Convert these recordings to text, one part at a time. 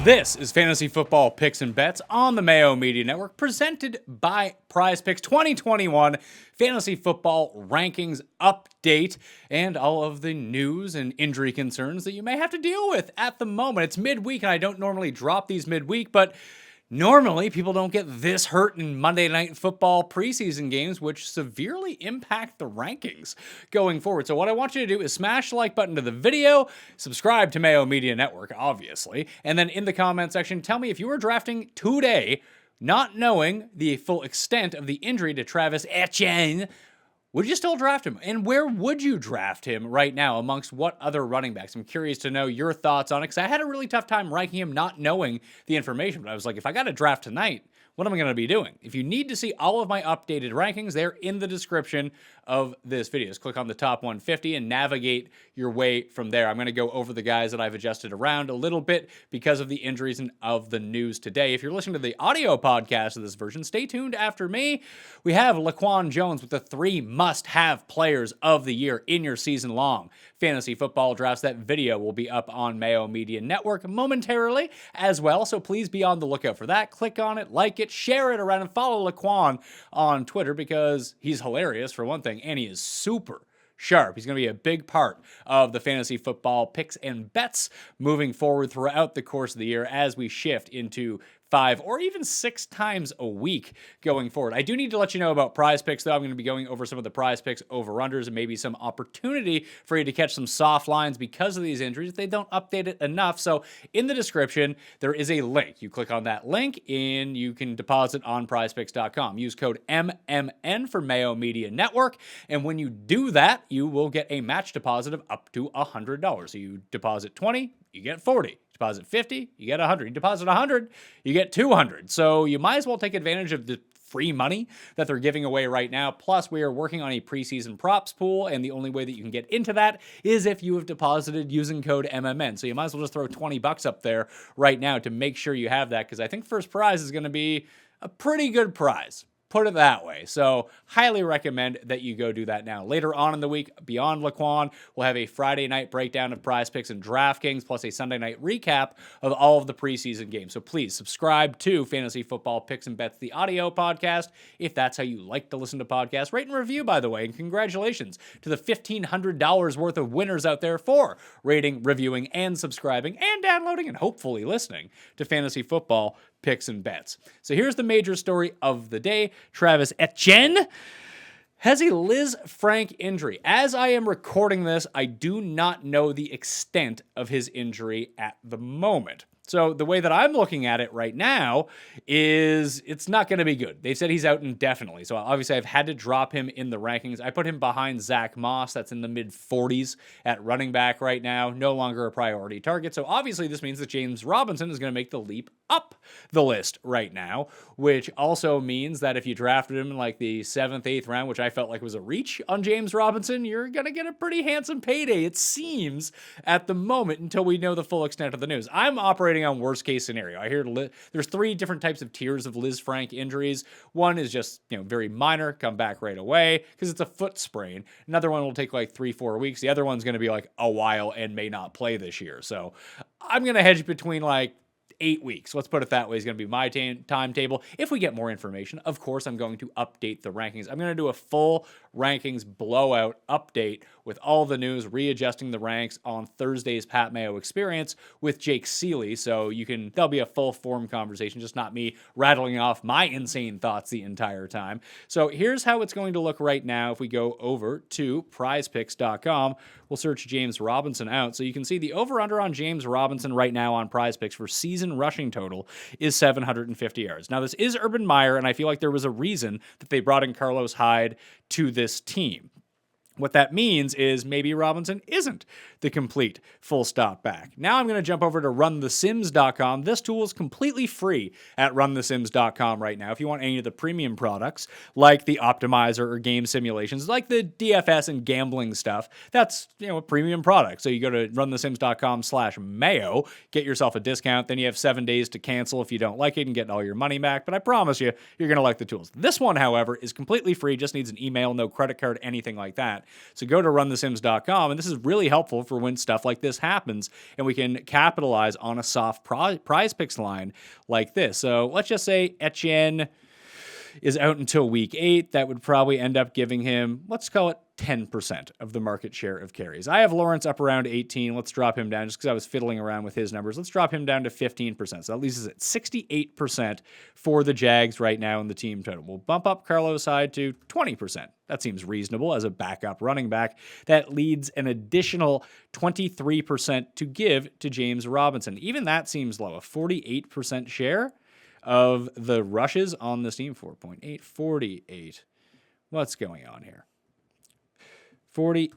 This is Fantasy Football Picks and Bets on the Mayo Media Network, presented by Prize Picks 2021 Fantasy Football Rankings Update, and all of the news and injury concerns that you may have to deal with at the moment. It's midweek, and I don't normally drop these midweek, but normally, people don't get this hurt in Monday Night Football preseason games, which severely impact the rankings going forward. So what I want you to do is smash the like button to the video, subscribe to Mayo Media Network, obviously, and then in the comment section, tell me if you were drafting today, not knowing the full extent of the injury to Travis Etienne, would you still draft him? And where would you draft him right now amongst what other running backs? I'm curious to know your thoughts on it, because I had a really tough time ranking him not knowing the information. But I was like, if I got to draft tonight, what am I going to be doing? If you need to see all of my updated rankings, they're in the description of this video. Just click on the top 150 and navigate your way from there. I'm going to go over the guys that I've adjusted around a little bit because of the injuries and of the news today. If you're listening to the audio podcast of this version, stay tuned after me. We have Laquan Jones with the 3 must-have players of the year in your season-long fantasy football drafts. That video will be up on Mayo Media Network momentarily as well, so please be on the lookout for that. Click on it, like it, share it around, and follow Laquan on Twitter because he's hilarious, for one thing, and he is super sharp. He's going to be a big part of the fantasy football picks and bets moving forward throughout the course of the year as we shift into 5 or even 6 times a week going forward. I do need to let you know about Prize Picks, though. I'm going to be going over some of the Prize Picks over-unders and maybe some opportunity for you to catch some soft lines because of these injuries. They don't update it enough. So in the description, there is a link. You click on that link and you can deposit on prizepicks.com. Use code MMN for Mayo Media Network. And when you do that, you will get a match deposit of up to $100. So you deposit 20, you get 40. Deposit 50, you get 100. You deposit 100, you get 200. So you might as well take advantage of the free money that they're giving away right now. Plus, we are working on a preseason props pool, and the only way that you can get into that is if you have deposited using code MMN. So you might as well just throw $20 up there right now to make sure you have that, because I think first prize is going to be a pretty good prize. Put it that way. So highly recommend that you go do that now. Later on in the week, beyond Laquan, we'll have a Friday night breakdown of Prize Picks and DraftKings, plus a Sunday night recap of all of the preseason games. So please subscribe to Fantasy Football Picks and Bets, the audio podcast, if that's how you like to listen to podcasts. Rate and review, by the way, and congratulations to the $1,500 worth of winners out there for rating, reviewing, and subscribing, and downloading, and hopefully listening to Fantasy Football Picks and Bets. So here's the major story of the day. Travis Etienne has a Lisfranc injury. As I am recording this, I do not know the extent of his injury at the moment. So the way that I'm looking at it right now is it's not going to be good. They said he's out indefinitely. So obviously I've had to drop him in the rankings. I put him behind Zach Moss. That's in the mid-40s at running back right now. No longer a priority target. So obviously this means that James Robinson is going to make the leap up the list right now, which also means that if you drafted him in like the 7th, 8th round, which I felt like was a reach on James Robinson, you're going to get a pretty handsome payday, it seems, at the moment until we know the full extent of the news. I'm operating on worst case scenario. I hear there's 3 different types of tiers of Lisfranc injuries. One is just, very minor, come back right away because it's a foot sprain. Another one will take like 3-4 weeks. The other one's going to be like a while and may not play this year. So I'm going to hedge between like 8 weeks. Let's put it that way is going to be my timetable. If we get more information, of course, I'm going to update the rankings. I'm going to do a full rankings blowout update with all the news, readjusting the ranks on Thursday's Pat Mayo Experience with Jake Seeley. So there'll be a full form conversation, just not me rattling off my insane thoughts the entire time. So here's how it's going to look right now. If we go over to prizepicks.com, we'll search James Robinson out. So you can see the over-under on James Robinson right now on Prize Picks for season rushing total is 750 yards. Now, this is Urban Meyer, and I feel like there was a reason that they brought in Carlos Hyde to this team. What that means is maybe Robinson isn't the complete full stop back. Now I'm going to jump over to runthesims.com. This tool is completely free at runthesims.com right now. If you want any of the premium products like the optimizer or game simulations, like the DFS and gambling stuff, that's a premium product. So you go to runthesims.com/Mayo, get yourself a discount. Then you have 7 days to cancel if you don't like it and get all your money back. But I promise you're going to like the tools. This one, however, is completely free. Just needs an email, no credit card, anything like that. So go to runthesims.com, and this is really helpful for when stuff like this happens, and we can capitalize on a soft prize picks line like this. So let's just say Etienne is out until week 8. That would probably end up giving him, let's call it 10% of the market share of carries. I have Lawrence up around 18. Let's drop him down just because I was fiddling around with his numbers. Let's drop him down to 15%. So that leaves us at 68% for the Jags right now in the team total. We'll bump up Carlos Hyde to 20%. That seems reasonable as a backup running back. That leads an additional 23% to give to James Robinson. Even that seems low, a 48% share of the rushes on this team. 4.8, 48. What's going on here? 48%,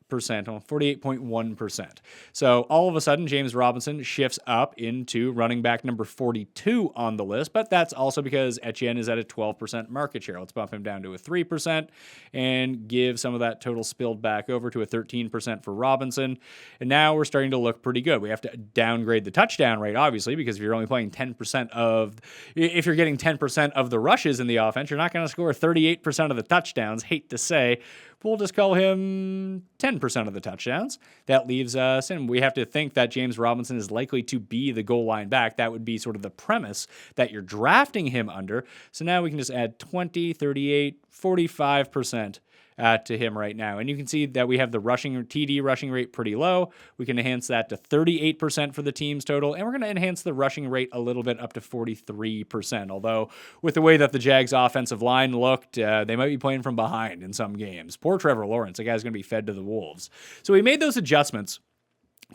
48.1%. So all of a sudden, James Robinson shifts up into running back number 42 on the list, but that's also because Etienne is at a 12% market share. Let's bump him down to a 3% and give some of that total spilled back over to a 13% for Robinson. And now we're starting to look pretty good. We have to downgrade the touchdown rate, obviously, because if you're only playing 10% if you're getting 10% of the rushes in the offense, you're not going to score 38% of the touchdowns. Hate to say. We'll just call him 10% of the touchdowns. That leaves us, and we have to think that James Robinson is likely to be the goal line back. That would be sort of the premise that you're drafting him under. So now we can just add 20, 38, 45% to him right now. And you can see that we have the TD rushing rate pretty low. We can enhance that to 38% for the team's total, and we're going to enhance the rushing rate a little bit up to 43%. Although with the way that the Jags offensive line looked, they might be playing from behind in some games. Poor Trevor Lawrence, the guy's going to be fed to the wolves. So we made those adjustments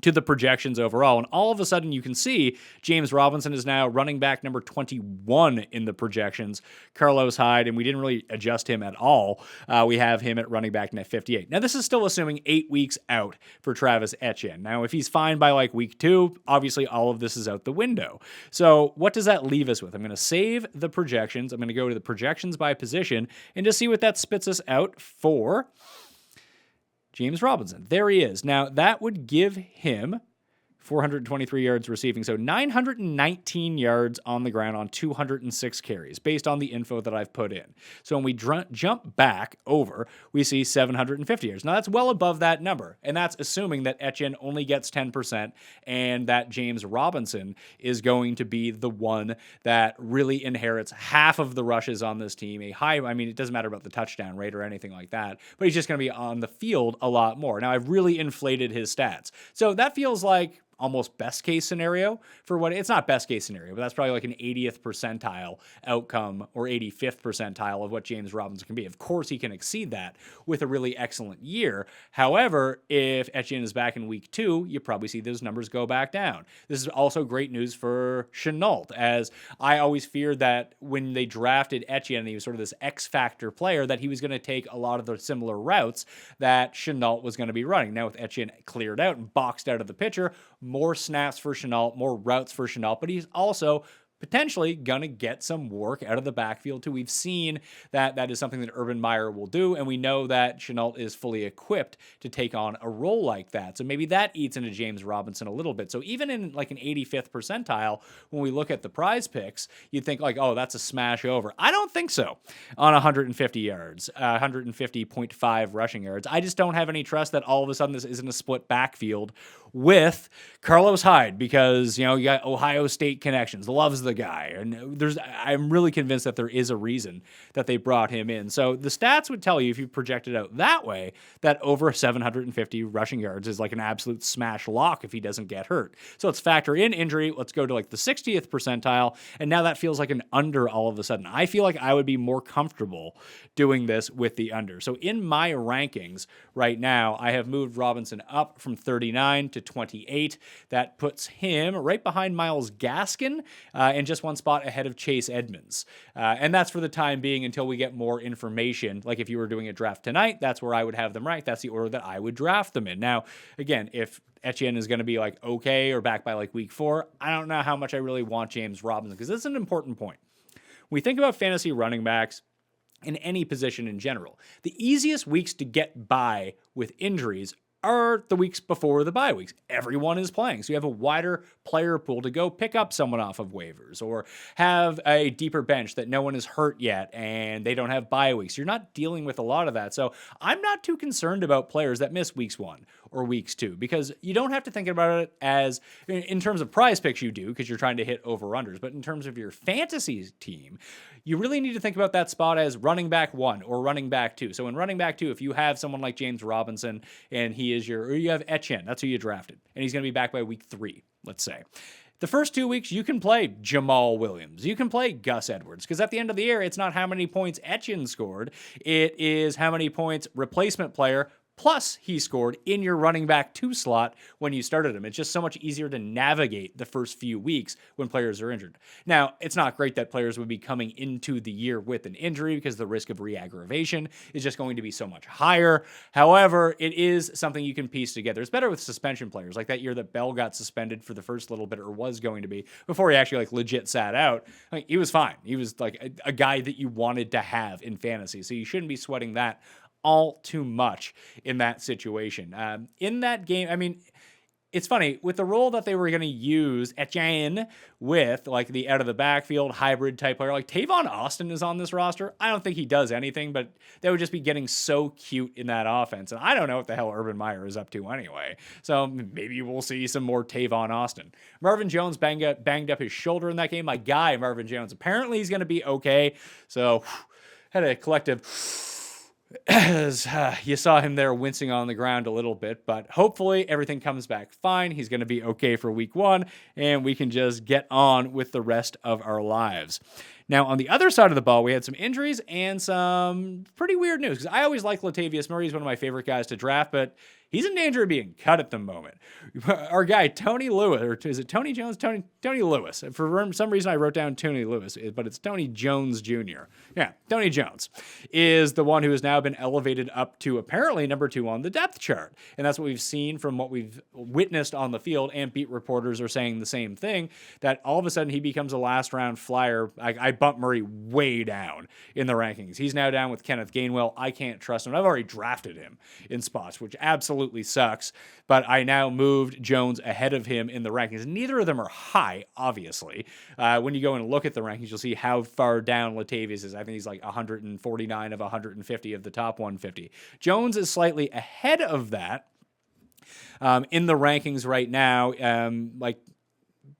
to the projections overall. And all of a sudden you can see James Robinson is now running back number 21 in the projections. Carlos Hyde, and we didn't really adjust him at all. We have him at running back net 58. Now this is still assuming 8 weeks out for Travis Etienne. Now if he's fine by like week 2, obviously all of this is out the window. So what does that leave us with? I'm going to save the projections. I'm going to go to the projections by position and just see what that spits us out for James Robinson. There he is. Now, that would give him 423 yards receiving, so 919 yards on the ground on 206 carries, based on the info that I've put in. So when we jump back over, we see 750 yards. Now, that's well above that number, and that's assuming that Etienne only gets 10% and that James Robinson is going to be the one that really inherits half of the rushes on this team. It doesn't matter about the touchdown rate or anything like that, but he's just going to be on the field a lot more. Now, I've really inflated his stats. So that feels like almost best case scenario for what it's not best case scenario, but that's probably like an 80th percentile outcome or 85th percentile of what James Robinson can be. Of course, he can exceed that with a really excellent year. However, if Etienne is back in week 2, you probably see those numbers go back down. This is also great news for Chenault, as I always feared that when they drafted Etienne, he was sort of this X factor player, that he was going to take a lot of the similar routes that Chenault was going to be running. Now with Etienne cleared out and boxed out of the picture, more snaps for Chenault, more routes for Chenault, but he's also potentially going to get some work out of the backfield too. We've seen that that is something that Urban Meyer will do, and we know that Chenault is fully equipped to take on a role like that. So maybe that eats into James Robinson a little bit. So even in like an 85th percentile, when we look at the prize picks, you'd think like, oh, that's a smash over. I don't think so on 150 yards, 150.5 rushing yards. I just don't have any trust that all of a sudden this isn't a split backfield with Carlos Hyde, because, you know, you got Ohio State connections, loves the guy. And I'm really convinced that there is a reason that they brought him in. So the stats would tell you, if you project it out that way, that over 750 rushing yards is like an absolute smash lock if he doesn't get hurt. So let's factor in injury. Let's go to like the 60th percentile. And now that feels like an under all of a sudden. I feel like I would be more comfortable doing this with the under. So in my rankings right now, I have moved Robinson up from 39 to 28. That puts him right behind Myles Gaskin and just one spot ahead of Chase Edmonds. And that's for the time being until we get more information. Like if you were doing a draft tonight, that's where I would have them ranked. That's the order that I would draft them in. Now, again, if Etienne is going to be like okay or back by like week 4, I don't know how much I really want James Robinson, because this is an important point. When we think about fantasy running backs in any position in general, the easiest weeks to get by with injuries are the weeks before the bye weeks. Everyone is playing, so you have a wider player pool to go pick up someone off of waivers or have a deeper bench that no one is hurt yet and they don't have bye weeks. You're not dealing with a lot of that. So I'm not too concerned about players that miss weeks 1 or weeks 2 because you don't have to think about it as in terms of prize picks you do because you're trying to hit over-unders. But in terms of your fantasy team, you really need to think about that spot as running back 1 or running back 2. So in running back 2, if you have someone like James Robinson and or you have Etienne, that's who you drafted, and he's going to be back by week 3, let's say. The first 2 weeks, you can play Jamal Williams. You can play Gus Edwards, because at the end of the year, it's not how many points Etienne scored. It is how many points replacement player plus he scored in your running back 2 slot when you started him. It's just so much easier to navigate the first few weeks when players are injured. Now, it's not great that players would be coming into the year with an injury because the risk of re-aggravation is just going to be so much higher. However, it is something you can piece together. It's better with suspension players, like that year that Bell got suspended for the first little bit, or was going to be, before he actually legit sat out. He was fine. He was a guy that you wanted to have in fantasy, so you shouldn't be sweating that all too much in that situation. In that game, I mean, it's funny, with the role that they were going to use Etienne with, the out of the backfield hybrid type player, Tavon Austin is on this roster. I don't think he does anything, but they would just be getting so cute in that offense. And I don't know what the hell Urban Meyer is up to anyway. So maybe we'll see some more Tavon Austin. Marvin Jones banged up his shoulder in that game. My guy, Marvin Jones, apparently he's going to be okay. So had a collective as you saw him there wincing on the ground a little bit, but hopefully everything comes back fine. He's going to be okay for week 1, and we can just get on with the rest of our lives. Now, on the other side of the ball, we had some injuries and some pretty weird news, because I always like Latavius Murray. He's one of my favorite guys to draft, but he's in danger of being cut at the moment. Our guy, Tony Lewis, or is it Tony Jones? Tony Lewis. For some reason, I wrote down Tony Lewis, but it's Tony Jones Jr. Yeah, Tony Jones is the one who has now been elevated up to apparently number 2 on the depth chart. And that's what we've seen from what we've witnessed on the field, and beat reporters are saying the same thing, that all of a sudden he becomes a last-round flyer. I bumped Murray way down in the rankings. He's now down with Kenneth Gainwell. I can't trust him. I've already drafted him in spots, which absolutely sucks, but I now moved Jones ahead of him in the rankings. Neither of them are high, obviously. When you go and look at the rankings, you'll see how far down Latavius is. I think he's 149 of 150 of the top 150. Jones is slightly ahead of that in the rankings right now.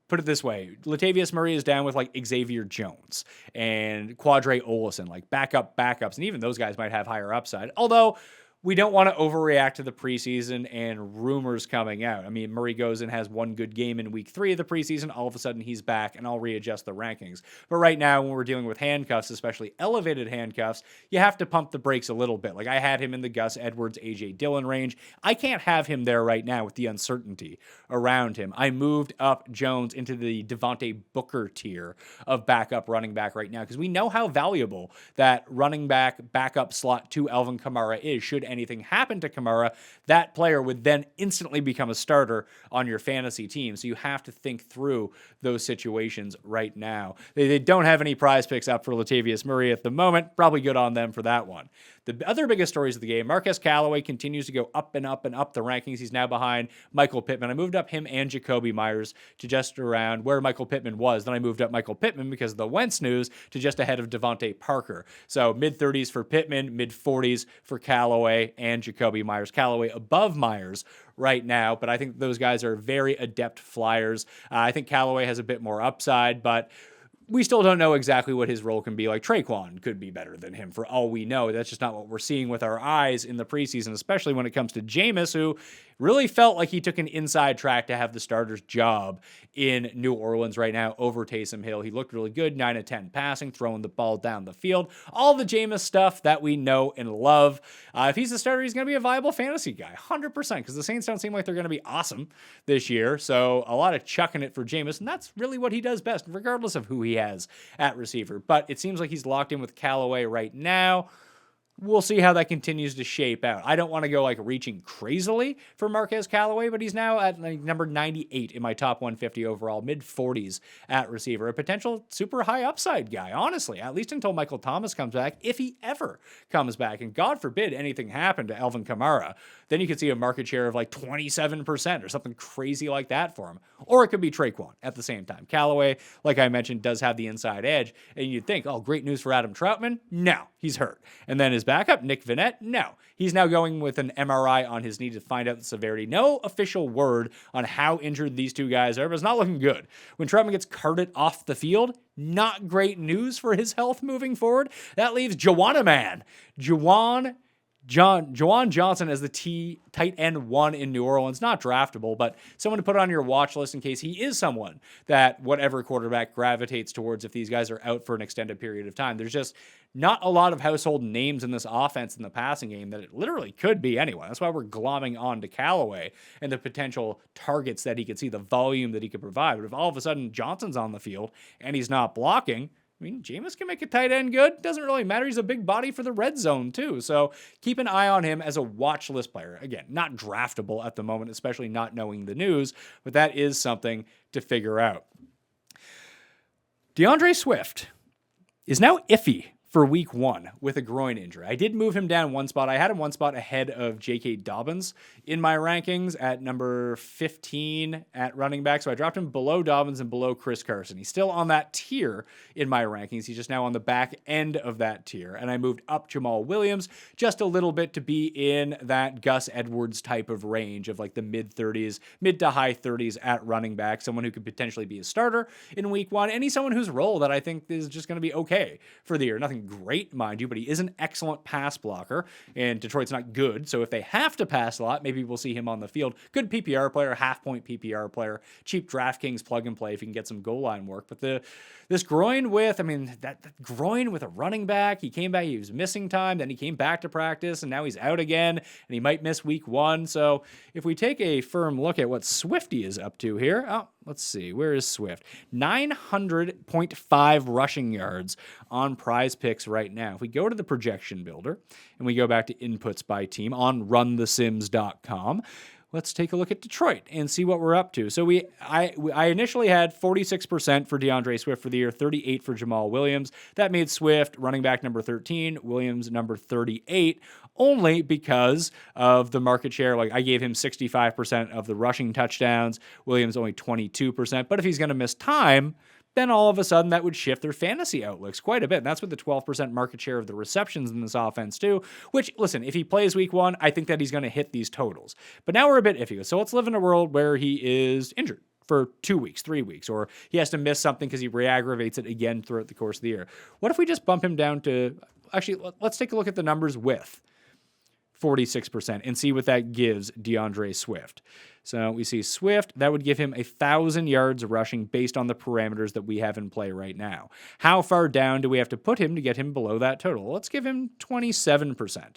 Put it this way, Latavius Murray is down with Xavier Jones and Quadre Olison, backups, and even those guys might have higher upside. Although we don't want to overreact to the preseason and rumors coming out. I mean, Murray goes and has one good game in week 3 of the preseason. All of a sudden he's back, and I'll readjust the rankings. But right now, when we're dealing with handcuffs, especially elevated handcuffs, you have to pump the brakes a little bit. I had him in the Gus Edwards, A.J. Dillon range. I can't have him there right now with the uncertainty around him. I moved up Jones into the Devontae Booker tier of backup running back right now, because we know how valuable that running back backup slot to Alvin Kamara is. Should anything happen to Kamara, that player would then instantly become a starter on your fantasy team. So you have to think through those situations right now. They don't have any prize picks up for Latavius Murray at the moment. Probably good on them for that one. The other biggest stories of the game, Marquez Callaway continues to go up and up and up the rankings. He's now behind Michael Pittman. I moved up him and Jacoby Myers to just around where Michael Pittman was. Then I moved up Michael Pittman because of the Wentz news to just ahead of Devontae Parker. So mid-30s for Pittman, mid-40s for Callaway and Jacoby Myers. Callaway above Myers right now, but I think those guys are very adept flyers. I think Callaway has a bit more upside, but we still don't know exactly what his role can be. Traquan could be better than him for all we know. That's just not what we're seeing with our eyes in the preseason, especially when it comes to Jameis, who really felt like he took an inside track to have the starter's job in New Orleans right now over Taysom Hill. He looked really good, 9 of 10 passing, throwing the ball down the field. All the Jameis stuff that we know and love. If he's the starter, he's going to be a viable fantasy guy, 100%, because the Saints don't seem like they're going to be awesome this year. So a lot of chucking it for Jameis, and that's really what he does best, regardless of who he has at receiver. But it seems like he's locked in with Callaway right now. we'll see how that continues to shape out. I don't want to go like reaching crazily for Marquez Callaway, but he's now at like number 98 in my top 150 overall, mid 40s at receiver. A potential super high upside guy, honestly, at least until Michael Thomas comes back, if he ever comes back. And God forbid anything happen to Alvin Kamara. Then you could see a market share of like 27% or something crazy like that for him. Or it could be Trautman at the same time. Callaway, like I mentioned, does have the inside edge. And you'd think, oh, great news for Adam Trautman. No, he's hurt. And then his backup, Nick Vannett, no. He's now going with an MRI on his knee to find out the severity. No official word on how injured these two guys are, but it's not looking good. When Trautman gets carted off the field, not great news for his health moving forward. That leaves Juwan Johnson as the tight end 1 in New Orleans. Not draftable, but someone to put on your watch list in case he is someone that whatever quarterback gravitates towards if these guys are out for an extended period of time. There's just not a lot of household names in this offense in the passing game that it literally could be anyone. That's why we're glomming on to Callaway and the potential targets that he could see, the volume that he could provide. But if all of a sudden Johnson's on the field and he's not blocking, I mean, Jameis can make a tight end good. Doesn't really matter. He's a big body for the red zone, too. So keep an eye on him as a watch list player. Again, not draftable at the moment, especially not knowing the news, but that is something to figure out. DeAndre Swift is now iffy for week 1 with a groin injury. I did move him down one spot. I had him one spot ahead of J.K. Dobbins in my rankings at number 15 at running back. So I dropped him below Dobbins and below Chris Carson. He's still on that tier in my rankings. He's just now on the back end of that tier. And I moved up Jamal Williams just a little bit to be in that Gus Edwards type of range of like the mid to high 30s at running back, someone who could potentially be a starter in week 1. And he's someone whose role that I think is just going to be okay for the year. Nothing great, mind you, but he is an excellent pass blocker, and Detroit's not good, so if they have to pass a lot, maybe we'll see him on the field. Good PPR player, half-point PPR player, cheap DraftKings plug-and-play if you can get some goal line work, but this groin with, that groin with a running back, he came back, he was missing time, then he came back to practice, and now he's out again, and he might miss week 1, so if we take a firm look at what Swifty is up to here, let's see, where is Swift? 900.5 rushing yards on Prize Picks right now. If we go to the projection builder and we go back to inputs by team on runthesims.com, let's take a look at Detroit and see what we're up to. So I initially had 46% for DeAndre Swift for the year, 38% for Jamal Williams. That made Swift running back number 13, Williams number 38, only because of the market share. Like I gave him 65% of the rushing touchdowns, Williams only 22%. But if he's going to miss time, then all of a sudden that would shift their fantasy outlooks quite a bit. And that's with the 12% market share of the receptions in this offense too, which, listen, if he plays week 1, I think that he's going to hit these totals. But now we're a bit iffy. So let's live in a world where he is injured for 2 weeks, 3 weeks, or he has to miss something because he re-aggravates it again throughout the course of the year. What if we just bump him down to, actually, let's take a look at the numbers with 46% and see what that gives DeAndre Swift. So we see Swift, that would give him 1,000 yards rushing based on the parameters that we have in play right now. How far down do we have to put him to get him below that total? Let's give him 27%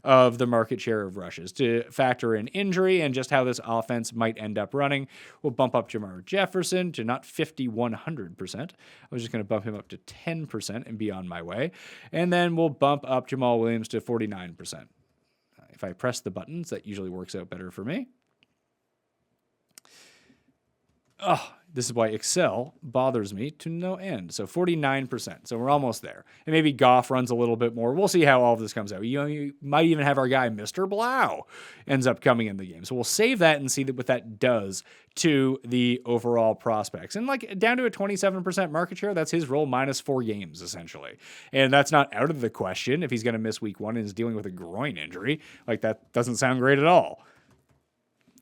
of the market share of rushes to factor in injury and just how this offense might end up running. We'll bump up Jamar Jefferson to not 5,100%. I was just going to bump him up to 10% and be on my way. And then we'll bump up Jamal Williams to 49%. If I press the buttons, that usually works out better for me. Oh, this is why Excel bothers me to no end. So 49%. So we're almost there. And maybe Goff runs a little bit more. We'll see how all of this comes out. You might even have our guy, Mr. Blau, ends up coming in the game. So we'll save that and see what that does to the overall prospects. And like down to a 27% market share, that's his role minus 4 games, essentially. And that's not out of the question if he's going to miss week 1 and is dealing with a groin injury. Like that doesn't sound great at all.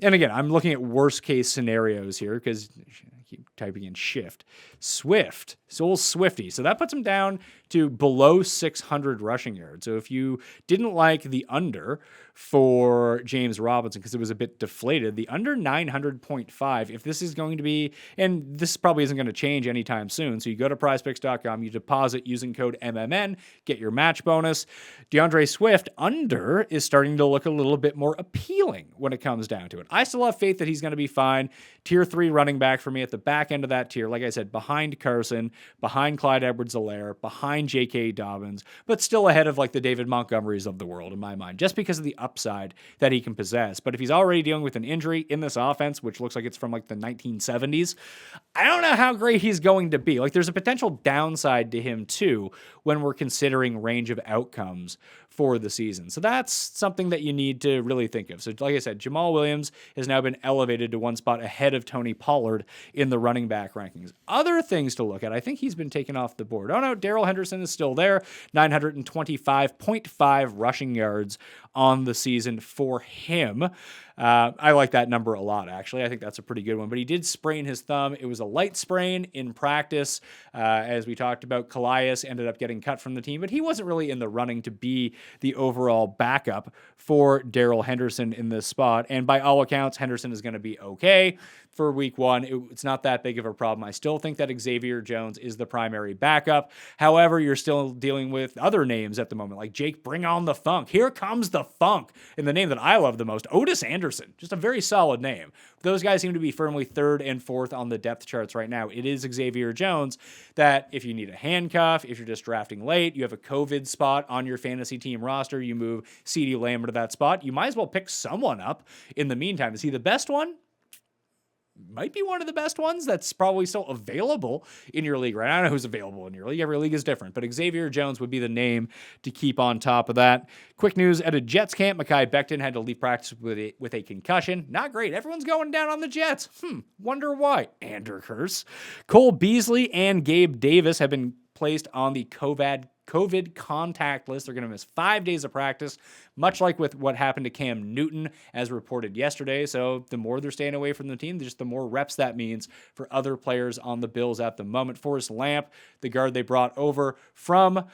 And again, I'm looking at worst case scenarios here because I keep typing in shift. Swift, Soul Swifty. So that puts him down to below 600 rushing yards. So if you didn't like the under for James Robinson because it was a bit deflated, the under 900.5, if this is going to be, and this probably isn't going to change anytime soon, so you go to prizepicks.com, you deposit using code MMN, get your match bonus. DeAndre Swift under is starting to look a little bit more appealing when it comes down to it. I still have faith that he's going to be fine. Tier 3 running back for me at the back end of that tier, like I said, behind Carson, behind Clyde Edwards-Helaire, behind J.K. Dobbins, but still ahead of like the David Montgomerys of the world in my mind, just because of the upside that he can possess. But if he's already dealing with an injury in this offense, which looks like it's from like the 1970s, I don't know how great he's going to be. Like there's a potential downside to him too when we're considering range of outcomes for the season. So that's something that you need to really think of. So like I said, Jamal Williams has now been elevated to one spot ahead of Tony Pollard in the running back rankings. Other things to look at, I think he's been taken off the board. Oh no, Darrell Henderson is still there, 925.5 rushing yards on the season for him. I like that number a lot, actually. I think that's a pretty good one. But he did sprain his thumb. It was a light sprain in practice. As we talked about, Calais ended up getting cut from the team, but he wasn't really in the running to be the overall backup for Darrell Henderson in this spot. And by all accounts, Henderson is going to be okay for week one. It's not that big of a problem. I still think that Xavier Jones is the primary backup. However, you're still dealing with other names at the moment, like Jake, bring on the funk. Here comes the funk. And the name that I love the most, Otis Anderson. Just a very solid name. Those guys seem to be firmly third and fourth on the depth charts right now. It is Xavier Jones that if you need a handcuff, if you're just drafting late, you have a COVID spot on your fantasy team roster, you move CeeDee Lamb to that spot, you might as well pick someone up in the meantime. Is he the best one? Might be one of the best ones that's probably still available in your league, right? I don't know who's available in your league. Every league is different, but Xavier Jones would be the name to keep on top of that. Quick news at a Jets camp, Mekhi Becton had to leave practice with a concussion. Not great. Everyone's going down on the Jets. Wonder why. Anderkers. Cole Beasley and Gabe Davis have been placed on the COVID contact list. They're going to miss 5 days of practice, much like with what happened to Cam Newton, as reported yesterday. So the more they're staying away from the team, just the more reps that means for other players on the Bills at the moment. Forrest Lamp, the guard they brought over from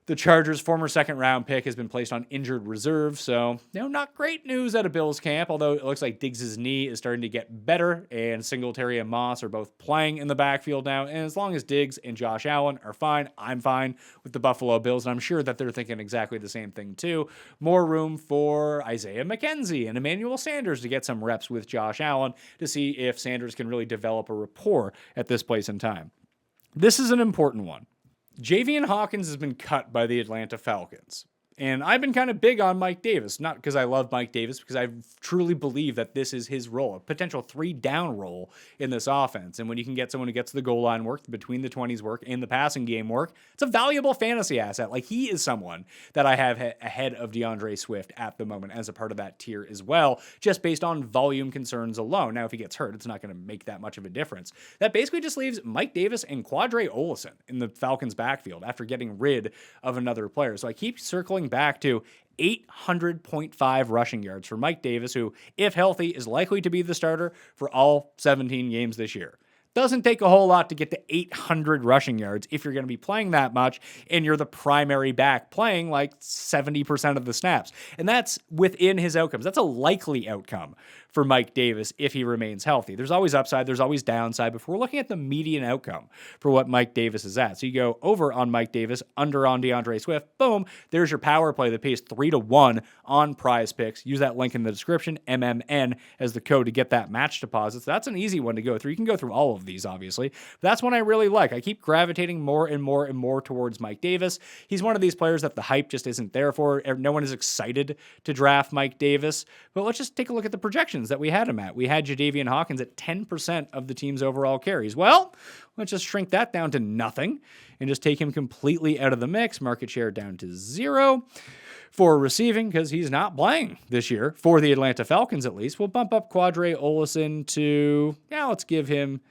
the Chargers' former second-round pick, has been placed on injured reserve, so not great news at a Bills camp, although it looks like Diggs' knee is starting to get better, and Singletary and Moss are both playing in the backfield now, and as long as Diggs and Josh Allen are fine, I'm fine with the Buffalo Bills, and I'm sure that they're thinking exactly the same thing too. More room for Isaiah McKenzie and Emmanuel Sanders to get some reps with Josh Allen to see if Sanders can really develop a rapport at this place in time. This is an important one. Javian Hawkins has been cut by the Atlanta Falcons. And I've been kind of big on Mike Davis, not because I love Mike Davis, because I truly believe that this is his role, a potential 3-down role in this offense. And when you can get someone who gets the goal line work, between the 20s work, and the passing game work, it's a valuable fantasy asset. Like, he is someone that I have ahead of DeAndre Swift at the moment as a part of that tier as well, just based on volume concerns alone. Now, if he gets hurt, it's not going to make that much of a difference. That basically just leaves Mike Davis and Quadre Olison in the Falcons backfield after getting rid of another player. So I keep circling back to 800.5 rushing yards for Mike Davis, who, if healthy, is likely to be the starter for all 17 games this year. Doesn't take a whole lot to get to 800 rushing yards if you're going to be playing that much and you're the primary back playing like 70% of the snaps. And that's within his outcomes. That's a likely outcome for Mike Davis if he remains healthy. There's always upside, there's always downside, but we're looking at the median outcome for what Mike Davis is at. So you go over on Mike Davis, under on DeAndre Swift, boom, there's your power play that pays 3-1 on Prize Picks. Use that link in the description, MMN, as the code to get that match deposit. So that's an easy one to go through. You can go through all of these, obviously, but that's one I really like. I keep gravitating more and more and more towards Mike Davis. He's one of these players that the hype just isn't there for. No one is excited to draft Mike Davis, but let's just take a look at the projections that we had him at. We had Jadeveon Hawkins at 10% of the team's overall carries. Well, let's just shrink that down to nothing and just take him completely out of the mix. Market share down to 0 for receiving because he's not playing this year for the Atlanta Falcons, at least. We'll bump up Quadre Olison to, let's give him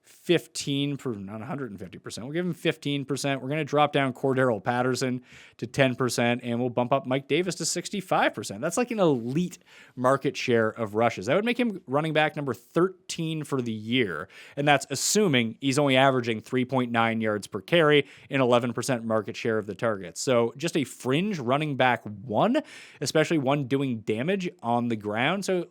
15, not 150%. We'll give him 15%. We're going to drop down Cordero Patterson to 10%, and we'll bump up Mike Davis to 65%. That's like an elite market share of rushes. That would make him running back number 13 for the year, and that's assuming he's only averaging 3.9 yards per carry and 11% market share of the targets. So just a fringe running back one, especially one doing damage on the ground. So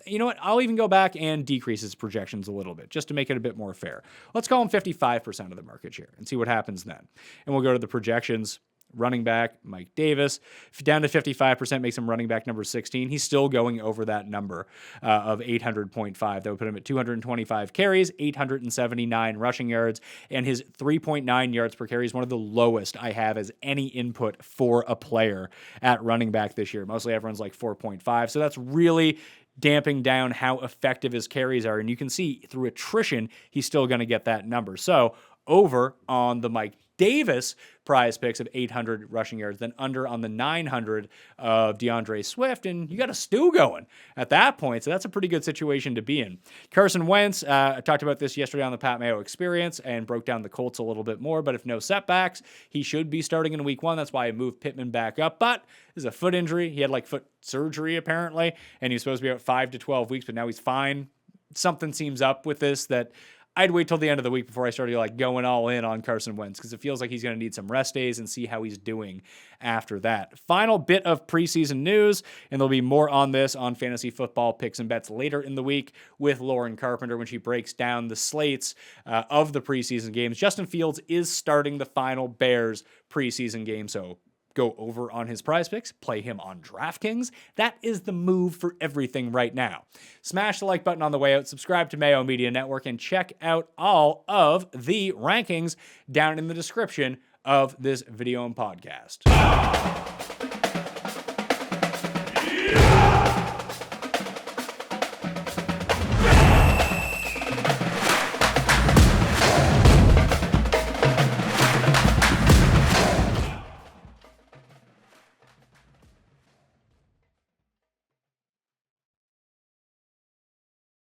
you know what? I'll even go back and decrease his projections a little bit just to make it a bit more fair. Let's call him 55% of the market share and see what happens then. And we'll go to the projections Running back, Mike Davis, down to 55% makes him running back number 16. He's still going over that number of 800.5. That would put him at 225 carries, 879 rushing yards, and his 3.9 yards per carry is one of the lowest I have as any input for a player at running back this year. Mostly everyone's like 4.5. So that's really damping down how effective his carries are. And you can see through attrition, he's still going to get that number. So over on the Mike Davis prize picks of 800 rushing yards, then under on the 900 of DeAndre Swift, and you got a stew going at that point. So that's a pretty good situation to be in. Carson Wentz, I talked about this yesterday on the Pat Mayo Experience and broke down the Colts a little bit more, but if no setbacks, he should be starting in week 1. That's why I moved Pittman back up, but this is a foot injury. He had like foot surgery apparently, and he's supposed to be out 5 to 12 weeks, but now he's fine. Something seems up with this that I'd wait till the end of the week before I started like going all in on Carson Wentz because it feels like he's going to need some rest days and see how he's doing after that. Final bit of preseason news, and there'll be more on this on Fantasy Football Picks and Bets later in the week with Lauren Carpenter when she breaks down the slates of the preseason games. Justin Fields is starting the final Bears preseason game, so go over on his prize picks, play him on DraftKings. That is the move for everything right now. Smash the like button on the way out, subscribe to Mayo Media Network, and check out all of the rankings down in the description of this video and podcast.